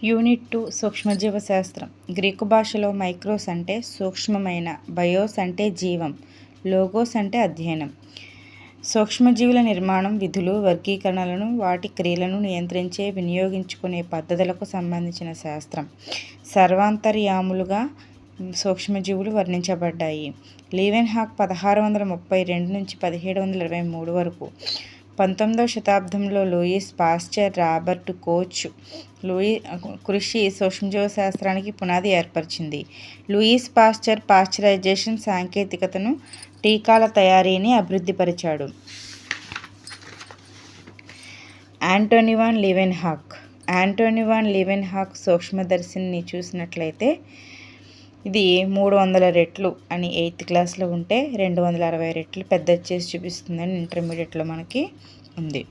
Unit 2 సూక్ష్మజీవ శాస్త్రం. Greek భాషలో micros అంటే సూక్ష్మమైన, బయోస్ అంటే జీవం, లోగోస్ అంటే అధ్యయనం. సూక్ష్మజీవుల నిర్మాణం, విధులు, వర్గీకరణలను, వాటి క్రియలను నియంత్రించే, వినియోగించుకునే పద్ధతులకు సంబంధించిన శాస్త్రం. సర్వాంతర్యాములుగా సూక్ష్మజీవులు వర్ణించబడ్డాయి. లీవెన్హాక్ 1632 నుంచి 1723 వరకు. 19వ శతాబ్దంలో లూయిస్ పాస్చర్, రాబర్ట్ కోచ్ కృషి సూక్ష్మజీవ శాస్త్రానికి పునాది ఏర్పరిచింది. లూయిస్ పాస్చర్ పాశ్చరైజేషన్ సాంకేతికతను, టీకాల తయారీని అభివృద్ధిపరిచాడు. Antonie van Leeuwenhoek. Antonie van Leeuwenhoek సూక్ష్మదర్శిని చూసినట్లయితే ఇది 300 రెట్లు అని 8th క్లాస్లో ఉంటే 260 రెట్లు పెద్ద చేసి చూపిస్తుందని ఇంటర్మీడియట్లో మనకి ఉంది.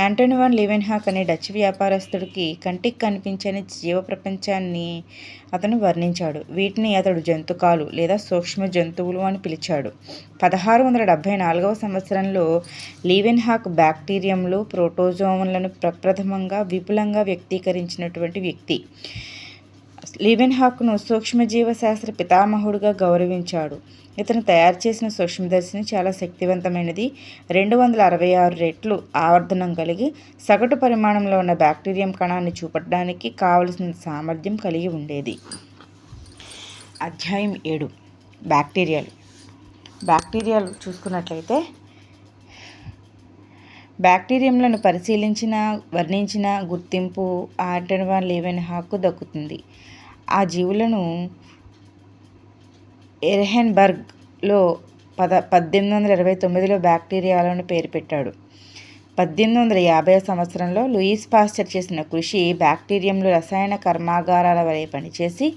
ఆంటోనీ వాన్ లీవెన్హాక్ అనే డచ్ వ్యాపారస్తుడికి కంటికి కనిపించని జీవ ప్రపంచాన్ని అతను వర్ణించాడు. వీటిని అతడు జంతుకాలు లేదా సూక్ష్మ జంతువులు అని పిలిచాడు. 1674వ సంవత్సరంలో లీవెన్హాక్ బ్యాక్టీరియంలు, ప్రోటోజోన్లను ప్రప్రథమంగా విపులంగా వ్యక్తీకరించినటువంటి వ్యక్తి. లీవెన్హాక్ను సూక్ష్మజీవ శాస్త్ర పితామహుడుగా గౌరవించాడు. ఇతను తయారు చేసిన సూక్ష్మదర్శిని చాలా శక్తివంతమైనది. 266 రెట్లు ఆవర్ధనం కలిగి సగటు పరిమాణంలో ఉన్న బ్యాక్టీరియం కణాన్ని చూపడానికి కావలసిన సామర్థ్యం కలిగి ఉండేది. అధ్యాయం 7 బ్యాక్టీరియాలు. బ్యాక్టీరియాలు చూసుకున్నట్లయితే బ్యాక్టీరియంలను పరిశీలించిన, వర్ణించిన గుర్తింపు ఆంటోనీ వాన్ లీవెన్హాక్కు దక్కుతుంది. ఆ జీవులను ఎరెన్బర్గ్లో 1829లో బ్యాక్టీరియాలను పేరు పెట్టాడు. 1850వ సంవత్సరంలో లూయిస్ పాస్చర్ చేసిన కృషి బ్యాక్టీరియంలు రసాయన కర్మాగారాల వలె పనిచేసి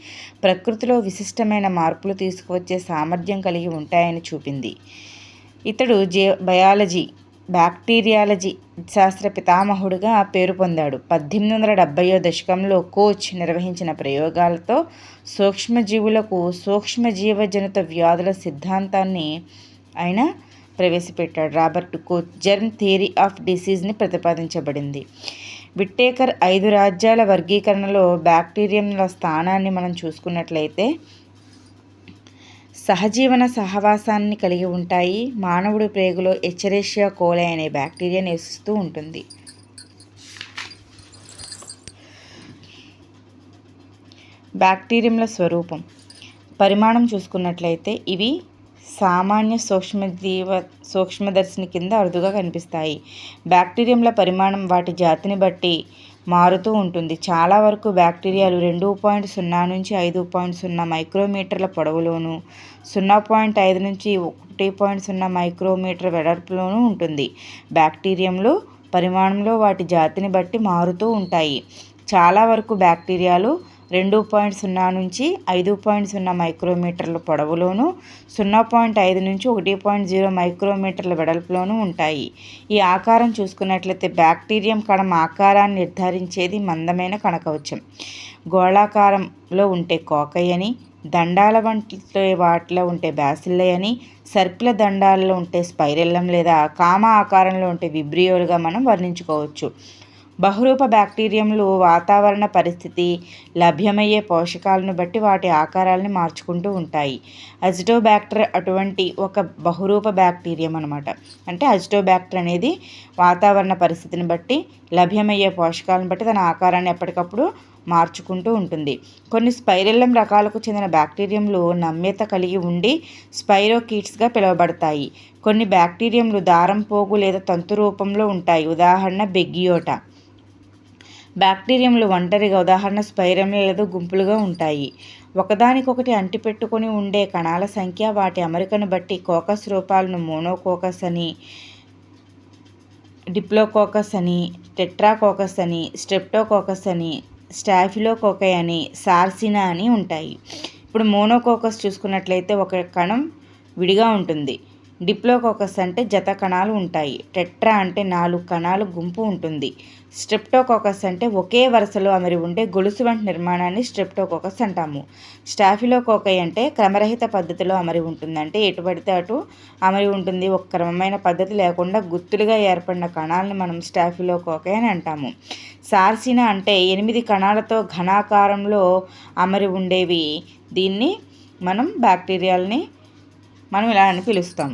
ప్రకృతిలో విశిష్టమైన మార్పులు తీసుకువచ్చే సామర్థ్యం కలిగి ఉంటాయని చూపింది. ఇతడు బయాలజీ, బ్యాక్టీరియాలజీ శాస్త్ర పితామహుడుగా పేరు పొందాడు. 1870వ దశకంలో కోచ్ నిర్వహించిన ప్రయోగాలతో సూక్ష్మజీవులకు సూక్ష్మజీవజనిత వ్యాధుల సిద్ధాంతాన్ని ఆయన ప్రవేశపెట్టాడు. Robert Koch germ theory of డిసీజ్ని ప్రతిపాదించబడింది. విట్టేకర్ 5 రాజ్యాల వర్గీకరణలో బ్యాక్టీరియంల స్థానాన్ని మనం చూసుకున్నట్లయితే సహజీవన సహవాసాన్ని కలిగి ఉంటాయి. మానవుడి ప్రేగులో ఎచెరిషియా కోలై అనే బ్యాక్టీరియా నివసిస్తూ ఉంటుంది. బ్యాక్టీరియంల స్వరూపం, పరిమాణం చూసుకున్నట్లయితే ఇవి సామాన్య సూక్ష్మదర్శిని కింద అరుదుగా కనిపిస్తాయి. బ్యాక్టీరియంల పరిమాణం వాటి జాతిని బట్టి మారుతూ ఉంటుంది. చాలా వరకు బ్యాక్టీరియాలు 2.0 నుంచి 5.0 మైక్రోమీటర్ల పొడవులోను, 0.5 నుంచి 1.0 మైక్రోమీటర్ వెడల్పులోనూ ఉంటుంది. బ్యాక్టీరియంలు పరిమాణంలో వాటి జాతిని బట్టి మారుతూ ఉంటాయి. చాలా వరకు బ్యాక్టీరియాలు 2.0 నుంచి 5.0 మైక్రోమీటర్ల పొడవులోను, 0.5 నుంచి 1.0 మైక్రోమీటర్ల వెడల్పులోనూ ఉంటాయి. ఈ ఆకారం చూసుకున్నట్లయితే బ్యాక్టీరియం కణం ఆకారాన్ని నిర్ధారించేది మందమైన కణకవచం. గోళాకారంలో ఉంటే కోకై అని, దండాల వంటి వాటిలో ఉంటే బ్యాసిల్లై అని, సర్పిల దండాలలో ఉంటే స్పైరెల్లం లేదా కామ ఆకారంలో ఉంటే విబ్రియోలుగా మనం వర్ణించుకోవచ్చు. బహురూప బ్యాక్టీరియంలు వాతావరణ పరిస్థితి, లభ్యమయ్యే పోషకాలను బట్టి వాటి ఆకారాలను మార్చుకుంటూ ఉంటాయి. అజిటోబ్యాక్టర్ అటువంటి ఒక బహురూప బ్యాక్టీరియం అన్నమాట. అంటే అజిటోబ్యాక్టర్ అనేది వాతావరణ పరిస్థితిని బట్టి, లభ్యమయ్యే పోషకాలను బట్టి తన ఆకారాన్ని ఎప్పటికప్పుడు మార్చుకుంటూ ఉంటుంది. కొన్ని స్పైరెల్లం రకాలకు చెందిన బ్యాక్టీరియంలు నమ్యత కలిగి ఉండి స్పైరోకీట్స్గా పిలువబడతాయి. కొన్ని బ్యాక్టీరియంలు దారం పోగు లేదా తంతు రూపంలో ఉంటాయి. ఉదాహరణ బెగ్గియోటా. బ్యాక్టీరియంలు ఒంటరిగా, ఉదాహరణ స్పైరమ్ల లేదా గుంపులుగా ఉంటాయి. ఒకదానికొకటి అంటిపెట్టుకొని ఉండే కణాల సంఖ్య, వాటి అమరికను బట్టి కోకస్ రూపాలను మోనోకోకస్ అని, డిప్లోకోకస్ అని, టెట్రాకోకస్ అని, స్ట్రెప్టోకోకస్ అని, స్టాఫిలోకోకై అని, సార్సినా అని ఉంటాయి. ఇప్పుడు మోనోకోకస్ చూసుకున్నట్లయితే ఒక కణం విడిగా ఉంటుంది. డిప్లోకోకస్ అంటే జత కణాలు ఉంటాయి. టెట్రా అంటే 4 కణాలు గుంపు ఉంటుంది. స్ట్రెప్టోకోకస్ అంటే ఒకే వరుసలో అమరి ఉండే గొలుసు వంటి నిర్మాణాన్ని స్ట్రెప్టోకోకస్ అంటాము. స్టాఫిలోకోకై అంటే క్రమరహిత పద్ధతిలో అమరి ఉంటుంది. అంటే ఎటు పడితే అటు అమరి ఉంటుంది. ఒక క్రమమైన పద్ధతి లేకుండా గుత్తులుగా ఏర్పడిన కణాలను మనం స్టాఫిలోకోకై అని అంటాము. సార్సినా అంటే 8 కణాలతో ఘనాకారంలో అమరి ఉండేవి. దీన్ని మనం బ్యాక్టీరియాలని మనం ఇలా అని పిలుస్తాము.